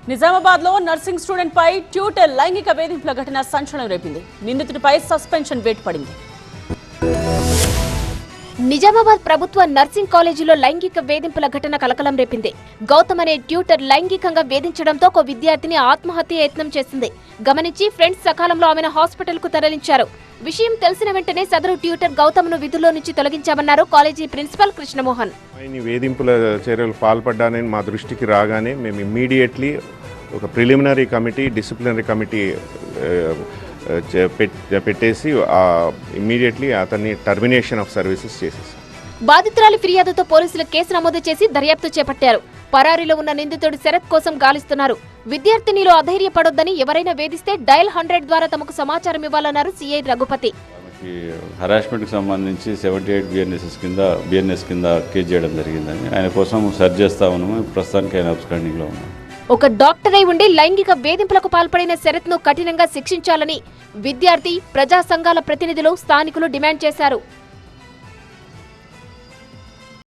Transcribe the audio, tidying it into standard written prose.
నిజామాబాద్ లో nursing student పై tutor లైంగిక వేధింపుల ఘటన సంచలనం రేపింది. నిందితుడిపై సస్పెన్షన్ వేటు పడింది. నిజామాబాద్ ప్రభుత్వ నర్సింగ్ కాలేజీలో లైంగిక వేధింపుల ఘటన కలకలం రేపింది. గౌతమ్ అనే ట్యూటర్ లైంగికంగా వేధించడంతో ఒక విద్యార్థిని ఆత్మహత్య యత్నం చేసింది. గమనించి ఫ్రెండ్స్ సకాలంలో ఆమెను హాస్పిటల్ కు తరలించారు. విషయం తెలిసిన వెంటనే సదరు ట్యూటర్ గౌతమ్ ను విధుల్లో నుంచి తొలగించామన్నారు కాలేజీ ప్రిన్సిపల్ కృష్ణమోహన్. వేధింపుల చర్యలు పాల్పడ్డానని మా దృష్టికి రాగానే మేము ఇమ్మీడియట్లీ ఒక ప్రిలిమినరీ కమిటీ, డిసిప్లినరీ కమిటీ పెట్టేసి ఇమ్మీడియట్లీ అతన్ని టర్మినేషన్ ఆఫ్ సర్వీసెస్ చేసేసాం. బాధితురాలి ఫిర్యాదుతో పోలీసులు కేసు నమోదు చేసి దర్యాప్తు చేపట్టారు. పరారీలో ఉన్న నిందితుడు శరత్ కోసం గాలిస్తున్నారు. విద్యార్థినిలో అధైర్యపడొద్దని, ఎవరైనా వేధిస్తే డయల్ 100 ద్వారా తమకు సమాచారం ఇవ్వాలన్నారు సిఐ రఘుపతి. హరాస్మెంట్కి సంబంధించి 78 బిఎన్ఎస్ కింద కేసు చేయడం జరిగిందని ఆయన కోసం సెర్చ్ చేస్తా ఉన్నాము. ప్రస్తుతానికి ఆయన అబ్స్కాండింగ్లో ఉన్నాం. ఒక డాక్టర్ అయి ఉండి లైంగిక వేధింపులకు పాల్పడిన శరత్ ను కఠినంగా శిక్షించాలని విద్యార్థి, ప్రజా సంఘాల ప్రతినిధులు, స్థానికులు డిమాండ్ చేశారు.